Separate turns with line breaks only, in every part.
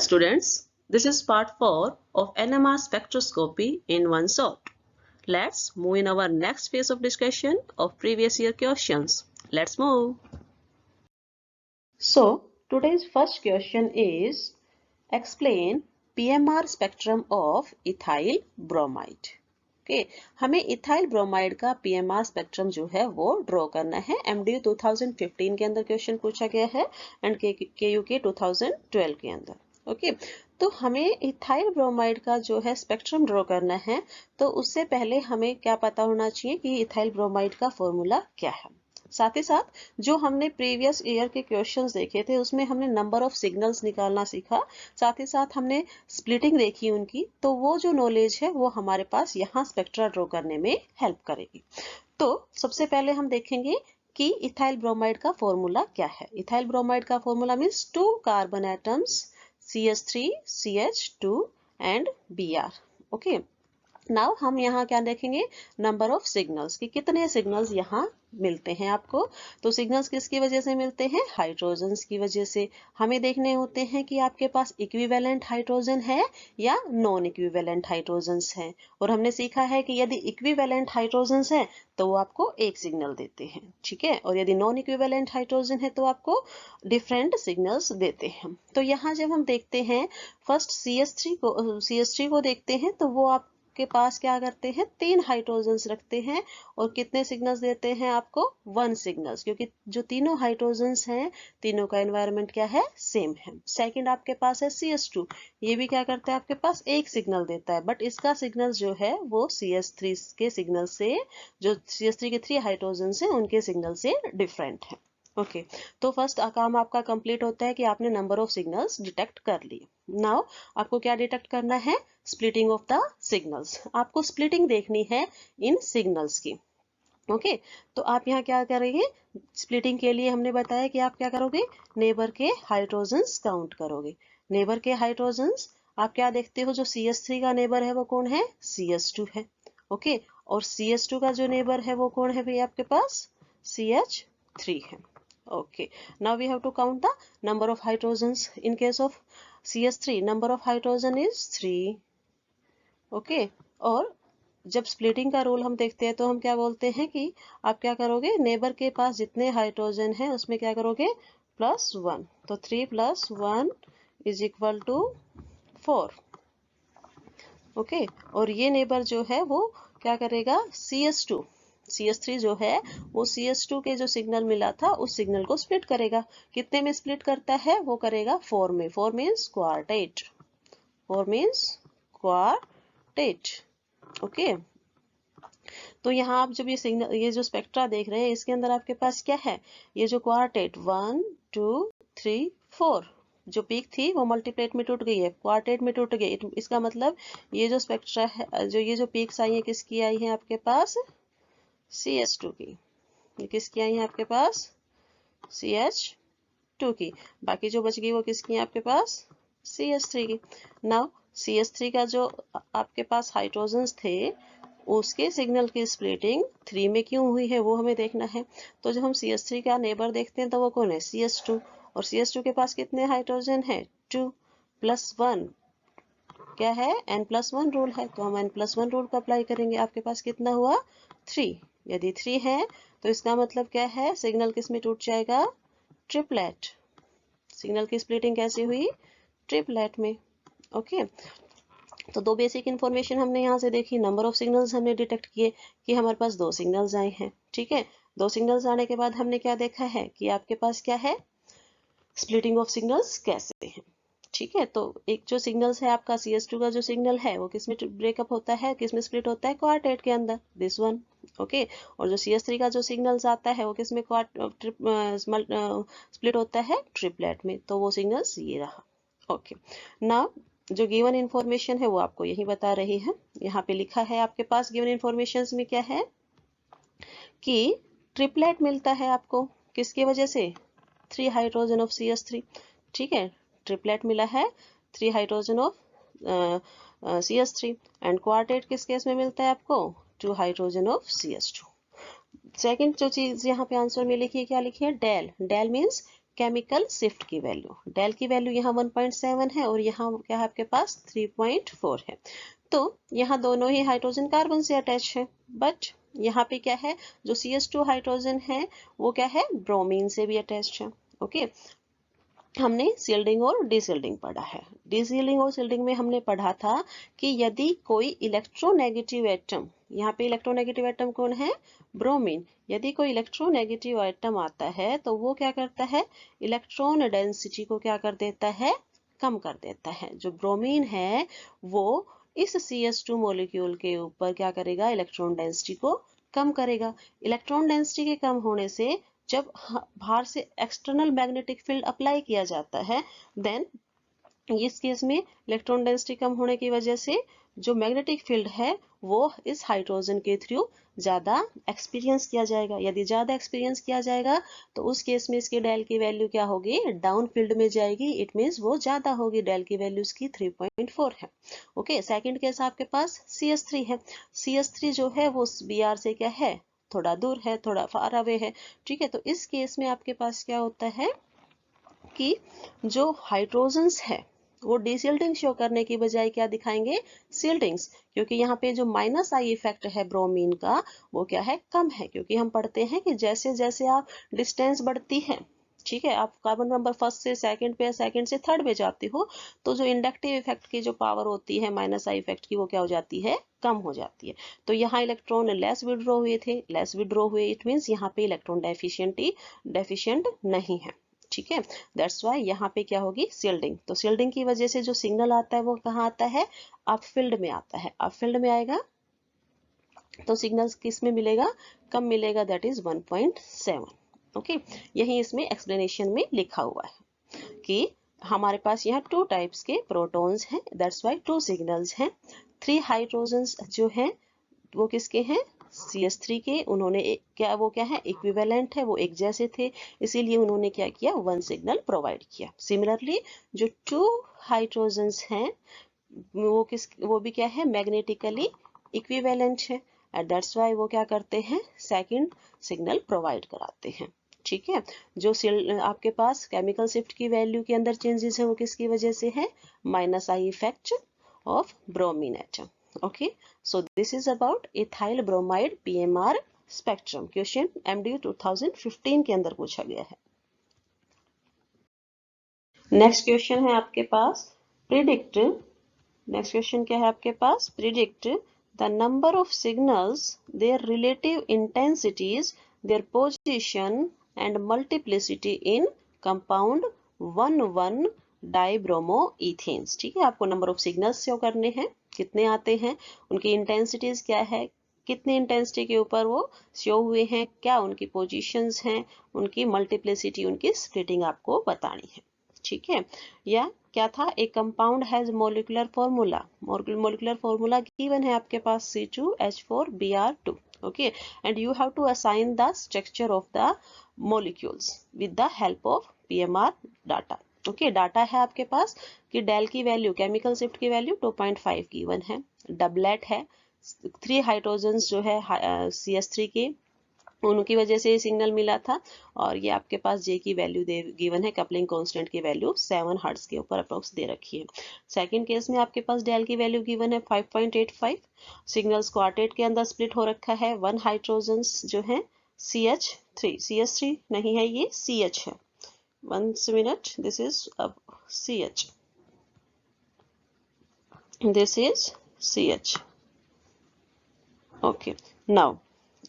students, this is part 4 of NMR spectroscopy in one shot. Let's move in our next phase of discussion of previous year questions. Let's move. So, today's first question is explain PMR spectrum of ethyl bromide. Okay, हमें ethyl bromide का PMR spectrum जो है वो draw करना है। MDU 2015 के अंदर question पूछा गया है एंड KU के 2012 के अंदर। ओके तो हमें इथाइल ब्रोमाइड का जो है स्पेक्ट्रम ड्रॉ करना है, तो उससे पहले हमें क्या पता होना चाहिए कि इथाइल ब्रोमाइड का फॉर्मूला क्या है। साथ ही साथ जो हमने प्रीवियस ईयर के क्वेश्चंस देखे थे उसमें हमने नंबर ऑफ सिग्नल्स निकालना सीखा, साथ ही साथ हमने स्प्लिटिंग देखी उनकी, तो वो जो नॉलेज है वो हमारे पास यहाँ स्पेक्ट्रा ड्रॉ करने में हेल्प करेगी। तो सबसे पहले हम देखेंगे कि इथाइल ब्रोमाइड का फॉर्मूला क्या है। इथाइल ब्रोमाइड का formula means 2 carbon atoms CH3 CH2 and Br। Okay now हम यहाँ क्या देखेंगे, नंबर ऑफ सिग्नल्स कि कितने सिग्नल्स यहाँ मिलते हैं आपको। तो सिग्नल्स किसकी वजह से मिलते हैं, हाइड्रोजन्स की वजह से। हमें देखने होते हैं कि आपके पास इक्विवेलेंट हाइड्रोजन है या नॉन इक्विवेलेंट हाइड्रोजन्स हैं, और हमने सीखा है कि यदि इक्विवेलेंट हाइड्रोजन्स हैं तो वो आपको एक सिग्नल देते हैं, ठीक है, और यदि नॉन इक्विवेलेंट हाइड्रोजन है तो आपको डिफरेंट सिग्नल्स देते हैं। तो यहाँ जब हम देखते हैं फर्स्ट CH3 को देखते हैं, तो वो आप के पास क्या करते हैं, 3 हाइड्रोजन्स रखते हैं और कितने सिग्नल्स देते हैं आपको, 1 सिग्नल्स, क्योंकि जो तीनों हाइड्रोजन्स हैं तीनों का एनवायरनमेंट क्या है, सेम है। सेकंड आपके पास है CH2, ये भी क्या करता है आपके पास एक सिग्नल देता है, बट इसका सिग्नल जो है वो CH3 के सिग्नल से, जो CH3 के 3 हाइड्रोजन्स हैं उनके सिग्नल से डिफरेंट है। ओके तो फर्स्ट काम आपका कंप्लीट होता है कि आपने नंबर ऑफ सिग्नल्स डिटेक्ट कर लिए। नाउ आपको क्या डिटेक्ट करना है, स्प्लिटिंग ऑफ द सिग्नल्स। आपको स्प्लिटिंग देखनी है इन सिग्नल्स की। ओके तो आप यहाँ क्या करेंगे, स्प्लिटिंग के लिए हमने बताया कि आप क्या करोगे, नेबर के हाइड्रोजन्स काउंट करोगे। नेबर के हाइड्रोजन्स आप क्या देखते हो, जो CH3 का नेबर है वो कौन है, CH2 है। ओके और CH2 का जो नेबर है वो कौन है भैया आपके पास, CH3 है। Okay, now we have to count the number of hydrogens. In case of CH3, number of hydrogen is 3. Okay, और जब स्प्लिटिंग का रूल हम देखते हैं तो हम क्या बोलते हैं कि आप क्या करोगे, नेबर के पास जितने हाइड्रोजन है उसमें क्या करोगे, +1, तो 3 + 1 इज इक्वल टू 4। ओके और ये नेबर जो है वो क्या करेगा, CH3 जो है वो CH2 के जो सिग्नल मिला था उस सिग्नल को स्प्लिट करेगा। कितने में स्प्लिट करता है, वो करेगा 4 में। 4 means quartet, 4 means quartet. Okay तो यहाँ आप जब ये सिग्नल, ये जो स्पेक्ट्रा देख रहे हैं इसके अंदर आपके पास क्या है, ये जो क्वार्टेट 1 2 3 4 जो पीक थी वो मल्टीप्लेट में टूट गई है, क्वार्टेट में टूट गई। इसका मतलब ये जो स्पेक्ट्रा है, जो ये जो पीक्स आई है किसकी आई है आपके पास, CH2 की। ये किसकी आई है आपके पास, CH2 की। बाकी जो बच गई वो किसकी है आपके पास, CH3 की। नाउ CH3 का जो आपके पास हाइड्रोजन्स थे उसके सिग्नल की स्प्लिटिंग 3 में क्यों हुई है वो हमें देखना है। तो जब हम CH3 का नेबर देखते हैं तो वो कौन है, CH2, और CH2 के पास कितने हाइड्रोजन है, 2 + 1 क्या है, n+1 रूल है, तो हम n+1 रूल का अप्लाई करेंगे। आपके पास कितना हुआ, 3। यदि 3 है तो इसका मतलब क्या है, सिग्नल किस में टूट जाएगा, ट्रिपलेट। सिग्नल की स्प्लिटिंग कैसे हुई, ट्रिपलेट में। ओके तो 2 बेसिक इंफॉर्मेशन हमने यहाँ से देखी। नंबर ऑफ सिग्नल्स हमने डिटेक्ट किए कि हमारे पास 2 सिग्नल्स आए हैं, ठीक है। 2 सिग्नल्स आने के बाद हमने क्या देखा है कि आपके पास क्या है, स्प्लिटिंग ऑफ सिग्नल्स कैसे है, ठीक है। तो एक जो सिग्नल्स है आपका CH2 का जो सिग्नल है वो किसमें ब्रेकअप होता है, किसमें स्प्लिट होता है, क्वार्टेट के अंदर, दिस वन। ओके और जो CH3 का जो सिग्नल्स आता है वो किसमें स्प्लिट होता है, ट्रिपलेट में, तो वो सिग्नल्स ये रहा। ओके नाउ जो गिवन इंफॉर्मेशन है वो आपको यही बता रही है। यहाँ पे लिखा है आपके पास गिवन इंफॉर्मेशन में क्या है कि ट्रिपलेट मिलता है आपको किसकी वजह से, 3 हाइड्रोजन ऑफ CH3, ठीक है। ट्रिपलेट मिला है 3 hydrogen of CH3 and quartet किस केस में मिलता है आपको, 2 हाइड्रोजन ऑफ CH2। सेकंड जो चीज यहाँ पे आंसर में लिखी है, क्या लिखी है, del. Del means chemical shift की वैल्यू, डेल की वैल्यू यहाँ 1.7 है और यहाँ क्या है आपके पास 3.4 है। तो यहाँ दोनों ही हाइड्रोजन कार्बन से अटैच है, बट यहाँ पे क्या है, जो CH2 हाइड्रोजन है वो क्या है, ब्रोमीन से भी अटैच है। ओके, हमने सील्डिंग और डीसील्डिंग पढ़ा है। डीसील्डिंग और सील्डिंग में हमने पढ़ा था कि यदि कोई इलेक्ट्रोनेगेटिव एटम, यहाँ पे इलेक्ट्रोनेगेटिव एटम कौन है, ब्रोमीन, यदि कोई इलेक्ट्रोनेगेटिव एटम आता है तो वो क्या करता है, इलेक्ट्रॉन डेंसिटी को क्या कर देता है, कम कर देता है। जो ब्रोमीन है वो इस CH2 मॉलिक्यूल के ऊपर क्या करेगा, इलेक्ट्रॉन डेंसिटी को कम करेगा। इलेक्ट्रॉन डेंसिटी के कम होने से जब बाहर से एक्सटर्नल मैग्नेटिक फील्ड अप्लाई किया जाता है, देन इस केस में इलेक्ट्रॉन डेंसिटी कम होने की वजह से जो मैग्नेटिक फील्ड है वो इस हाइड्रोजन के थ्रू ज्यादा एक्सपीरियंस किया जाएगा। यदि ज्यादा एक्सपीरियंस किया जाएगा तो उस केस में इसके डेल की वैल्यू क्या होगी, डाउन फील्ड में जाएगी। इट मीन्स वो ज्यादा होगी, डेल की वैल्यू इसकी 3.4 है। ओके, सेकंड केस आपके पास CH3 है। CH3 जो है वो Br से क्या है, थोड़ा दूर है, थोड़ा फार अवे है। ठीक है, तो इस केस में आपके पास क्या होता है कि जो हाइड्रोजन्स है वो डीसिल्डिंग शो करने की बजाय क्या दिखाएंगे, सील्डिंग्स, क्योंकि यहाँ पे जो माइनस आई इफेक्ट है ब्रोमीन का वो क्या है, कम है। क्योंकि हम पढ़ते हैं कि जैसे जैसे आप डिस्टेंस बढ़ती है, ठीक है, आप कार्बन नंबर फर्स्ट से सेकंड पे, सेकंड से थर्ड पे जाते हो, तो जो इंडक्टिव इफेक्ट की जो पावर होती है माइनस आई इफेक्ट की, वो क्या हो जाती है, कम हो जाती है। तो यहाँ इलेक्ट्रॉन लेस विड्रॉ हुए थे, लेस विड्रॉ हुए, इट मीन्स यहाँ पे इलेक्ट्रॉन डेफिशिएंट नहीं है। ठीक है, दैट्स वाई यहाँ पे क्या होगी, सील्डिंग। तो सील्डिंग की वजह से जो सिग्नल आता है वो कहाँ आता है, अप फील्ड में आता है। अप फील्ड में आएगा तो सिग्नल किस में मिलेगा, कम मिलेगा, दैट इज 1.7। ओके, यही इसमें एक्सप्लेनेशन में लिखा हुआ है कि हमारे पास यहाँ 2 टाइप्स के प्रोटॉन्स हैं, दैट्स वाई 2 सिग्नल्स हैं। 3 हाइड्रोजन्स जो हैं वो किसके हैं, CH3 के। उन्होंने क्या है, इक्विवेलेंट है, वो एक जैसे थे, इसीलिए उन्होंने क्या किया, 1 सिग्नल प्रोवाइड किया। सिमिलरली जो 2 हाइड्रोजन्स हैं वो भी क्या है, मैग्नेटिकली इक्विवेलेंट है, एंड दैट्स वाई वो क्या करते हैं, सेकंड सिग्नल प्रोवाइड कराते हैं। ठीक है, जो आपके पास केमिकल शिफ्ट की वैल्यू के अंदर चेंजेस है वो किसकी वजह से है, minus I effect of bromine atom. Okay, so this is about ethyl bromide PMR spectrum. Question MDU 2015 के अंदर पूछा गया है। नेक्स्ट क्वेश्चन है आपके पास प्रिडिक्ट, नेक्स्ट क्वेश्चन क्या है आपके पास, predict the number of signals, their relative intensities, their position and multiplicity in compound 1,1 dibromoethanes. ठीक है, आपको नंबर ऑफ सिग्नल्स शो करने हैं, कितने आते हैं, उनकी इंटेंसिटीज क्या है, कितने इंटेंसिटी के ऊपर वो शो हुए हैं, क्या उनकी पोजीशंस हैं, उनकी मल्टीप्लिसिटी, उनकी स्प्लिटिंग आपको बतानी है। ठीक है, या क्या था, एक compound has molecular formula given है आपके पास C2H4Br2। Okay, and you have to assign the structure of the molecules with the help of PMR data. Okay, data है आपके पास कि डेल की वैल्यू, केमिकल शिफ्ट की वैल्यू 2.5 गिवन है, डबलेट है, 3 हाइड्रोजन्स जो है CH3 के, उनकी वजह से सिग्नल मिला था, और ये आपके पास जे की वैल्यू गिवन है, कपलिंग कांस्टेंट की वैल्यू 7 हर्ट्ज के ऊपर अप्रोक्स दे रखी है। सेकंड केस में आपके पास डेल की वैल्यू गिवन है 5.85, सिग्नल्स क्वार्टेट के अंदर स्प्लिट हो रखा है, 1 हाइड्रोजन्स जो है CH3 नहीं है, ये CH है, 1 minute, this is CH, this is CH। Okay, now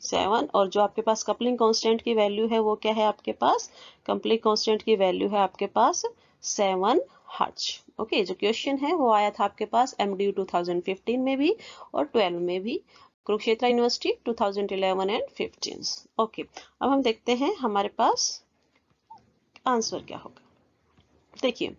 7, और जो आपके पास कपलिंग कांस्टेंट की वैल्यू है वो क्या है आपके पास, कपलिंग कांस्टेंट की वैल्यू है आपके पास 7 हर्ट्ज। ओके, जो क्वेश्चन है वो आया था आपके पास MDU 2015 में भी और 12 में भी, कुरुक्षेत्र यूनिवर्सिटी 2011 एंड 15। ओके, अब हम देखते हैं हमारे पास आंसर क्या होगा। देखिए,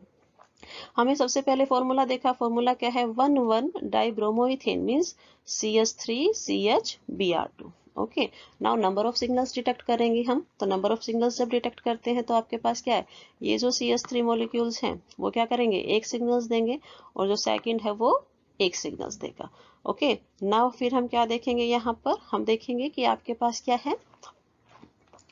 हमें सबसे पहले फॉर्मूला देखा, फॉर्मूला क्या है, 1,1 dibromoethane means CH3CHBr2। Okay, now number of signals detect करेंगे हम, तो नंबर ऑफ सिग्नल्स जब डिटेक्ट करते हैं तो आपके पास क्या है, ये जो CH3 मॉलिक्यूल्स हैं वो क्या करेंगे, एक सिग्नल्स देंगे, और जो सेकंड है वो एक सिग्नल्स देगा। ओके, नाउ फिर हम क्या देखेंगे, यहाँ पर हम देखेंगे कि आपके पास क्या है,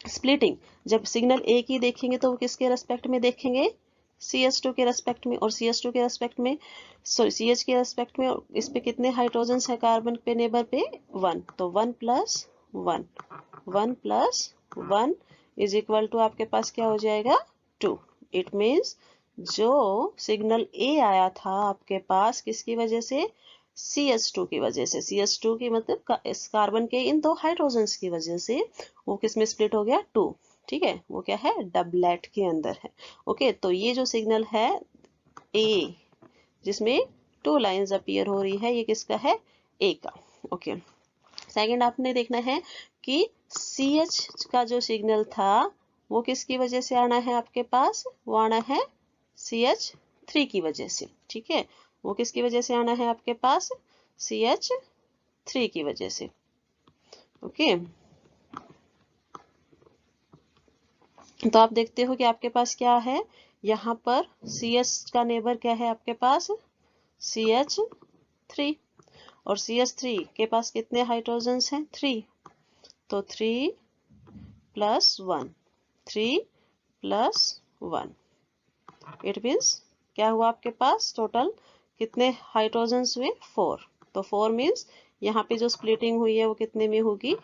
स्प्लिटिंग, जब सिग्नल ए की देखेंगे तो वो किसके रेस्पेक्ट में देखेंगे, CH2 के रेस्पेक्ट में, और CH2 के रेस्पेक्ट में सॉरी CH के रेस्पेक्ट में, और इस पे कितने हाइड्रोजन है कार्बन पे नेबर पे 1, तो 1 + 1, 1 + 1 इज इक्वल टू आपके पास क्या हो जाएगा 2। इट मीन्स जो सिग्नल ए आया था आपके पास किसकी वजह से, CH2 की वजह से, CH2 की मतलब इस कार्बन के इन दो हाइड्रोजन्स की वजह से वो किस में स्प्लिट हो गया 2। ठीक है, वो क्या है डबलेट के अंदर है। ओके, तो ये जो सिग्नल है ए जिसमें 2 लाइंस अपीयर हो रही है, ये किसका है, ए का। ओके, सेकंड आपने देखना है कि CH का जो सिग्नल था वो किसकी वजह से आना है आपके पास, वो आना है CH3 की वजह से। ठीक है, वो किसकी वजह से आना है आपके पास, CH3 की वजह से। ओके, तो आप देखते हो कि आपके पास क्या है, यहाँ पर CH का नेबर क्या है आपके पास, CH3, और CH3 के पास कितने हाइड्रोजन्स हैं 3, तो 3 + 1, 3 + 1, इट मीन्स क्या हुआ आपके पास टोटल कितने हाइड्रोजन्स हुए 4, तो 4 मीन्स यहाँ पे जो स्प्लिटिंग हुई है वो कितने में होगी,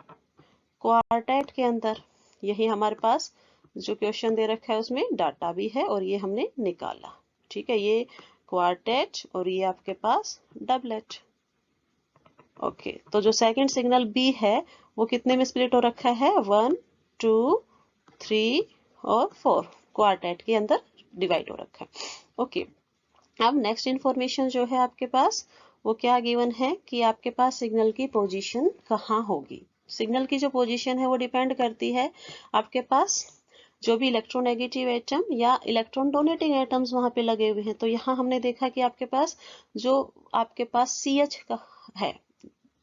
क्वार्टेट के अंदर। यही हमारे पास जो क्वेश्चन दे रखा है उसमें डाटा भी है और ये हमने निकाला। ठीक है, ये क्वार्टेट और ये आपके पास डबलेट। ओके, तो जो सेकंड सिग्नल बी है वो कितने में स्प्लिट हो रखा है, 1 2 3 और 4 क्वार्टेट के अंदर डिवाइड हो रखा है। ओके, अब नेक्स्ट इंफॉर्मेशन जो है आपके पास वो क्या गिवन है कि आपके पास सिग्नल की पोजीशन कहाँ होगी। सिग्नल की जो पोजीशन है वो डिपेंड करती है आपके पास जो भी इलेक्ट्रोनेगेटिव एटम या इलेक्ट्रॉन डोनेटिंग एटम्स वहां पे लगे हुए हैं। तो यहाँ हमने देखा कि आपके पास जो आपके पास CH का है,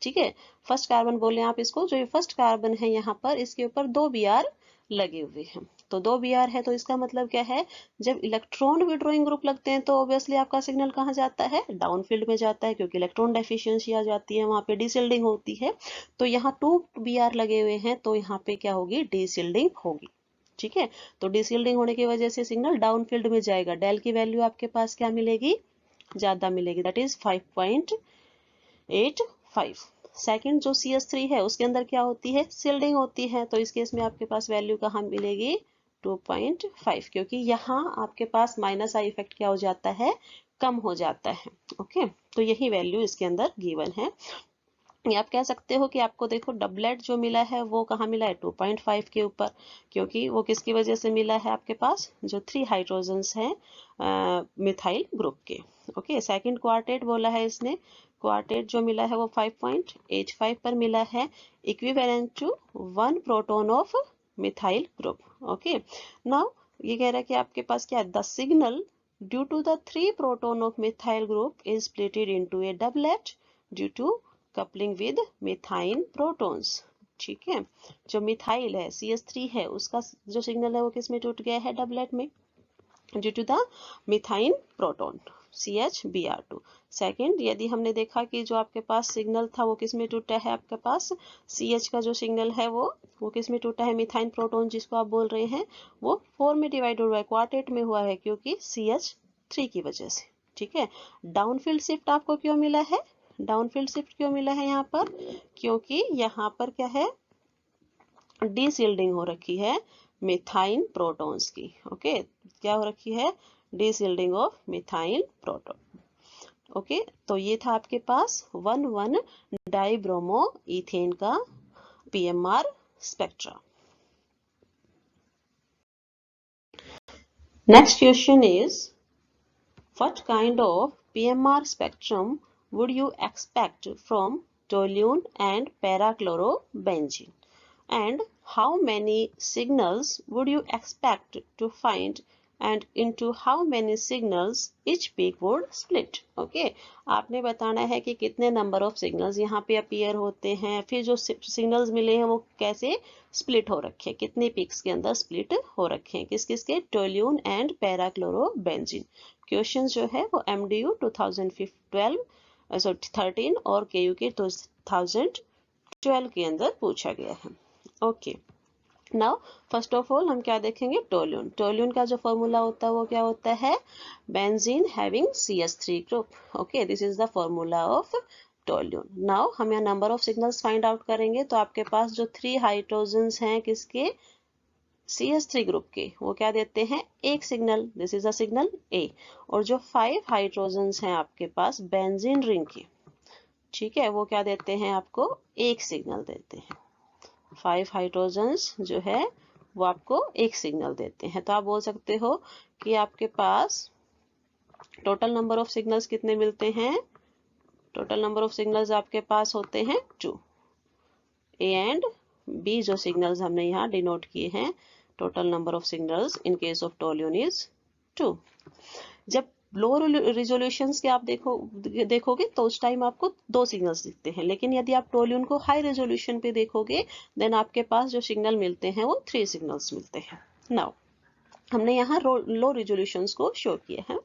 ठीक है, फर्स्ट कार्बन बोले आप इसको, जो ये फर्स्ट कार्बन है यहाँ पर इसके ऊपर 2 Br लगे हुए हैं। तो 2 Br है तो इसका मतलब क्या है, जब इलेक्ट्रॉन विड्रॉइंग ग्रुप लगते हैं तो ऑब्वियसली आपका सिग्नल कहाँ जाता है, डाउन फील्ड में जाता है, क्योंकि इलेक्ट्रॉन डेफिशिएंसी आ जाती है, वहां पे डीसिल्डिंग होती है। तो यहाँ 2 Br लगे हुए हैं तो यहाँ पे क्या होगी, डीसिल्डिंग होगी। ठीक है, तो डीसिल्डिंग होने की वजह से सिग्नल डाउन फील्ड में जाएगा, डेल की वैल्यू आपके पास क्या मिलेगी, ज्यादा मिलेगी, दैट इज 5.85। सेकंड जो CH3 है उसके अंदर क्या होती है, सिल्डिंग होती है, तो इस केस में आपके पास वैल्यू कहाँ मिलेगी 2.5, क्योंकि यहाँ आपके पास माइनस आई इफेक्ट क्या हो जाता है, कम हो जाता है। ओके, तो यही वैल्यू इसके अंदर गिवन है। ये आप कह सकते हो कि आपको देखो डबलेट जो मिला है वो कहाँ मिला है 2.5 के ऊपर, क्योंकि वो किसकी वजह से मिला है आपके पास, जो 3 हाइड्रोजन्स हैं मिथाइल ग्रुप के। ओके, सेकंड क्वार्टेट बोला है इसने, क्वार्टेट जो मिला है वो 5.85 पर मिला है, equivalent to 1 proton of methyl group. Okay, now ये कह रहा है कि आपके पास क्या है, the signal due to the 3 proton of methyl group is splitted into a doublet due to coupling with methine protons. ठीक है, जो मिथाइल है CH3 है उसका जो सिग्नल है वो किस में टूट गया है, डबलेट में, due to the methine proton CHBr2। Second, यदि हमने देखा कि जो आपके पास सिग्नल था वो किस में टूटा है, आपके पास CH का जो सिग्नल है वो किस में टूटा है, मिथाइन प्रोटॉन जिसको आप बोल रहे हैं, वो 4 में डिवाइड हुआ है, क्वार्टेट में हुआ है, क्योंकि CH3 की वजह से। ठीक है, डाउनफील्ड शिफ्ट आपको क्यों मिला है, डाउनफील्ड शिफ्ट क्यों मिला है यहाँ पर, क्योंकि यहाँ पर क्या है, डीसिल्डिंग हो रखी है मिथाइन प्रोटॉन्स की। ओके, क्या हो रखी है, डीसिल्डिंग ऑफ मिथाइल प्रोटॉन। ओके, तो ये था आपके पास 1,1 डाइब्रोमो इथेन का PMR spectra. Next question is, what kind of PMR spectrum would you expect from toluene and parachlorobenzene? And how many signals would you expect to find, and into how many signals each peak would split? Okay, आपने बताना है कि कितने number of signals यहाँ पे appear होते हैं, फिर जो सिग्नल्स मिले हैं वो कैसे स्प्लिट हो रखे हैं, कितने पीक्स के अंदर स्प्लिट हो रखे हैं, किस किस के, टोल्यून एंड पैराक्लोरोबेंजीन। क्वेश्चन जो है वो MDU 2013 और KU के 2012 के अंदर पूछा गया है। Okay, now first of all हम क्या देखेंगे, टोल्यून। टोल्यून का जो फॉर्मूला होता है वो क्या होता है, benzene having CH3 group. Okay, this is the formula of toluene. Now हम यहाँ number of signals find out करेंगे, तो आपके पास जो 3 हाइड्रोजन्स हैं किसके, CH3 ग्रुप के, वो क्या देते हैं, एक signal, this is a signal A। और जो 5 हाइड्रोजन्स हैं आपके पास बेंजीन रिंग के, ठीक है, वो क्या देते हैं आपको, एक सिग्नल देते हैं। 5 हाइड्रोजन्स जो है वो आपको एक सिग्नल देते हैं। तो आप बोल सकते हो कि आपके पास टोटल नंबर ऑफ सिग्नल्स कितने मिलते हैं, टोटल नंबर ऑफ सिग्नल्स आपके पास होते हैं 2। A एंड B जो सिग्नल्स हमने यहाँ डिनोट किए हैं, total number of signals in case of toluene is 2। जब लो रिजोल्यूशंस के आप देखोगे तो उस टाइम आपको 2 सिग्नल्स दिखते हैं, लेकिन यदि आप टोल्यून को हाई रेजोल्यूशन पे देखोगे देन आपके पास जो सिग्नल मिलते हैं वो 3 सिग्नल्स मिलते हैं। नाउ हमने यहाँ लो रिजोल्यूशंस को शो किया है,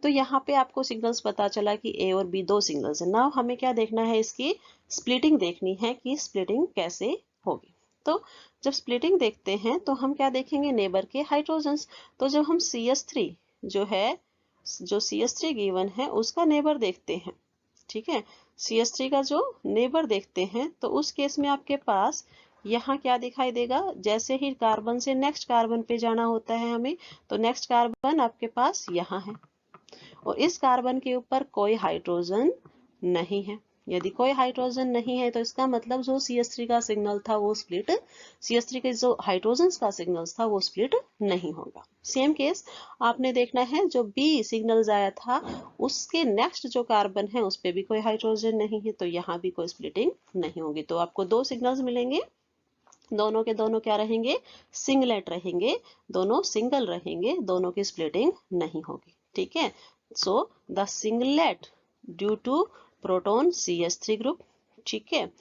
तो यहाँ पे आपको सिग्नल्स पता चला कि A और B 2 सिग्नल्स है। नाउ हमें क्या देखना है, इसकी स्प्लिटिंग देखनी है कि स्प्लिटिंग कैसे होगी। तो जब स्प्लिटिंग देखते हैं तो हम क्या देखेंगे, नेबर के हाइड्रोजन्स। तो जब हम CH3 जो है, जो CH3 गिवन है उसका नेबर देखते हैं, ठीक है, CH3 का जो नेबर देखते हैं, तो उस केस में आपके पास यहाँ क्या दिखाई देगा, जैसे ही कार्बन से नेक्स्ट कार्बन पे जाना होता है हमें, तो नेक्स्ट कार्बन आपके पास यहाँ है और इस कार्बन के ऊपर कोई हाइड्रोजन नहीं है। यदि कोई हाइड्रोजन नहीं है तो इसका मतलब जो CH3 का सिग्नल था वो स्प्लिट, CH3 के जो हाइड्रोजन्स का सिग्नल था वो स्प्लिट नहीं होगा। सेम केस आपने देखना है, जो B सिग्नल्स आया था उसके नेक्स्ट जो कार्बन है उस पे भी कोई हाइड्रोजन नहीं है, तो यहाँ भी कोई स्प्लिटिंग नहीं होगी। तो आपको 2 सिग्नल्स मिलेंगे, दोनों के दोनों क्या रहेंगे, सिंगलेट रहेंगे, दोनों सिंगल रहेंगे, दोनों की स्प्लिटिंग नहीं होगी, ठीक है। So the singlet due to proton CH3 group, ठीक है,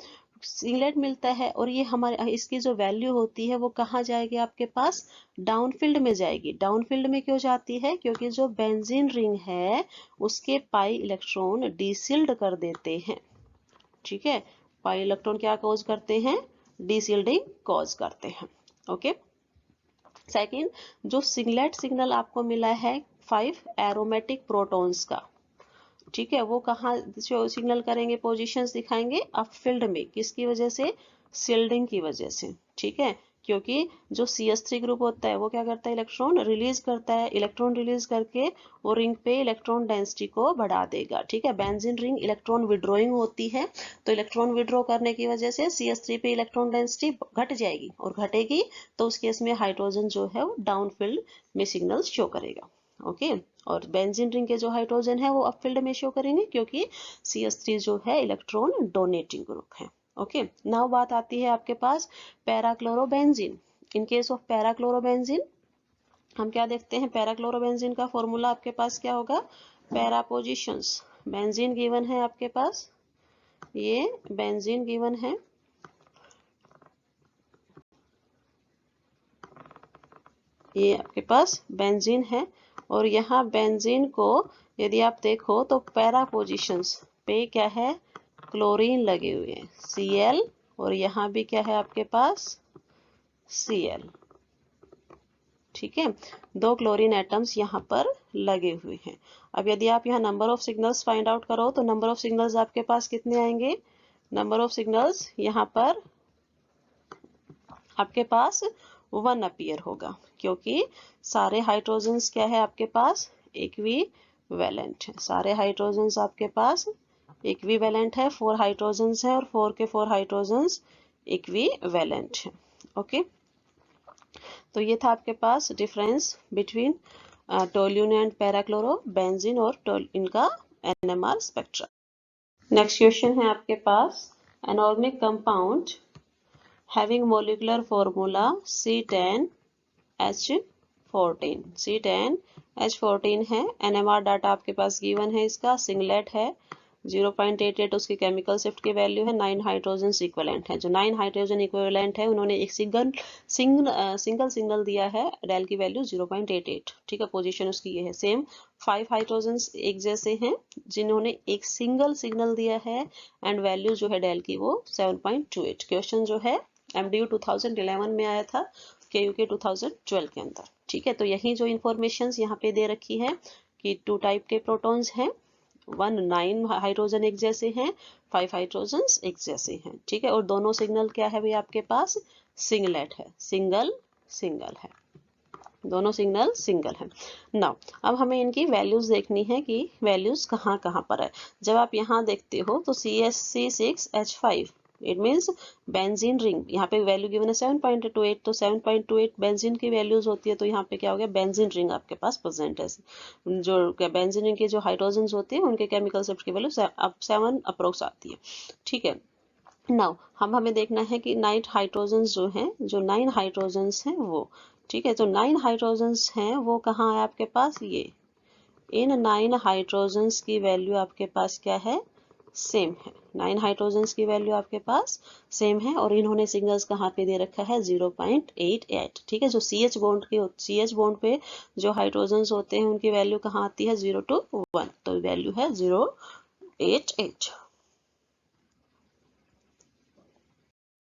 सिंगलेट मिलता है और ये हमारे इसकी जो वैल्यू होती है वो कहाँ जाएगी, आपके पास डाउनफील्ड में जाएगी। डाउनफील्ड में क्यों जाती है, क्योंकि जो बेंजीन रिंग है उसके पाई इलेक्ट्रॉन डीसिल्ड कर देते हैं, ठीक है, पाई इलेक्ट्रॉन क्या कॉज करते हैं, डीसिल्डिंग कॉज करते हैं। ओके, सेकंड, जो सिंगलेट सिग्नल आपको मिला है 5 एरोमेटिक प्रोटॉन्स का, ठीक है, वो कहाँ सिग्नल करेंगे, पोजीशंस दिखाएंगे अपफील्ड में, किसकी वजह से, सील्डिंग की वजह से, ठीक है, क्योंकि जो CH3 ग्रुप होता है वो क्या करता है, इलेक्ट्रॉन रिलीज करता है, इलेक्ट्रॉन रिलीज करके वो रिंग पे इलेक्ट्रॉन डेंसिटी को बढ़ा देगा, ठीक है। बेंजीन रिंग इलेक्ट्रॉन विड्रॉइंग होती है, तो इलेक्ट्रॉन विड्रॉ करने की वजह से CH3 पे इलेक्ट्रॉन डेंसिटी घट जाएगी, और घटेगी तो उस केस में हाइड्रोजन जो है वो डाउनफील्ड में सिग्नल शो करेगा। ओके, और बेंजीन रिंग के जो हाइड्रोजन है वो अपफील्ड में शो करेंगे, क्योंकि CH3 जो है इलेक्ट्रॉन डोनेटिंग ग्रुप है। ओके, नाउ बात आती है आपके पास पैराक्लोरोबेंजीन। इन केस ऑफ पैराक्लोरोबेंजीन हम क्या देखते हैं, पैराक्लोरोबेंजीन का फॉर्मूला आपके पास क्या होगा, पैरा पोजिशंस, बेंजीन गिवन है आपके पास, ये बेंजीन गिवन है, ये आपके पास बेंजीन है, और यहाँ बेंजीन को यदि आप देखो तो पैरा पोजिशंस पे क्या है, क्लोरीन लगे हुए हैं Cl, और यहाँ भी क्या है आपके पास Cl, ठीक है, 2 क्लोरीन एटम्स यहाँ पर लगे हुए हैं। अब यदि आप यहाँ number of signals find out करो तो नंबर ऑफ सिग्नल्स आपके पास कितने आएंगे, नंबर ऑफ सिग्नल्स यहाँ पर आपके पास 1 अपीयर होगा, क्योंकि सारे हाइड्रोजन्स क्या है आपके पास, इक्विवेलेंट है, सारे हाइड्रोजन्स आपके पास इक्विवेलेंट है, 4 हाइड्रोजन्स है और 4 के 4 हाइड्रोजन्स इक्विवेलेंट है। ओके, तो ये था आपके पास difference between toluene and parachloro benzene और इनका NMR स्पेक्ट्रम। नेक्स्ट क्वेश्चन है आपके पास, an aromatic compound having molecular formula C10H14, C10H14 है, NMR डाटा आपके पास गिवन है, इसका सिंगलेट है 0.88, उसकी केमिकल शिफ्ट की वैल्यू है, 9 हाइड्रोजन इक्विवेलेंट है, जो 9 हाइड्रोजन इक्विवेलेंट है उन्होंने एक सिंगल सिग्नल दिया है, डेल की वैल्यू 0.88, ठीक है, पोजीशन उसकी ये है। सेम 5 हाइड्रोजन एक जैसे हैं जिन्होंने एक सिंगल सिग्नल दिया है एंड वैल्यू जो है डेल की वो 7.28। क्वेश्चन जो है MDU 2011 में आया था, KUK 2012 के अंदर। ठीक है, तो यही जो इंफॉर्मेशन यहाँ पे दे रखी है कि 2 टाइप के प्रोटॉन्स हैं, 1 9 हाइड्रोजन एक जैसे हैं, 5 हाइड्रोजन एक जैसे हैं। ठीक है, और दोनों सिग्नल क्या है भाई आपके पास, सिंगलेट है, सिंगल सिंगल है, दोनों सिग्नल सिंगल है। नाउ अब हमें इनकी वैल्यूज देखनी है कि वैल्यूज कहाँ कहाँ पर है। जब आप यहाँ देखते हो तो CsC6H5 it means benzene ring, यहाँ पे वैल्यू गिवन है 7.28, तो 7.28 बेंजीन की वैल्यूज होती है, तो यहाँ पे क्या हो गया, बेंजीन रिंग आपके पास प्रेजेंट है। जो बेंजीन रिंग के जो हाइड्रोजन होते हैं उनके केमिकल शिफ्ट की वैल्यू अब 7 अप्रोक्स आती है। ठीक है, नाउ हमें देखना है कि 9 हाइड्रोजन जो हैं, जो 9 हाइड्रोजन हैं वो, ठीक है, तो 9 हाइड्रोजन हैं वो कहाँ है आपके पास, ये इन 9 हाइड्रोजन की वैल्यू आपके पास क्या है, सेम है। 9 हाइड्रोजन की वैल्यू आपके पास सेम है, और इन्होंने सिग्नल्स कहाँ पे दे रखा है, 0.88। ठीक है, जो CH बॉन्ड पे जो हाइड्रोजन होते हैं उनकी वैल्यू कहाँ आती है, 0 to 1, तो वैल्यू है 0.88।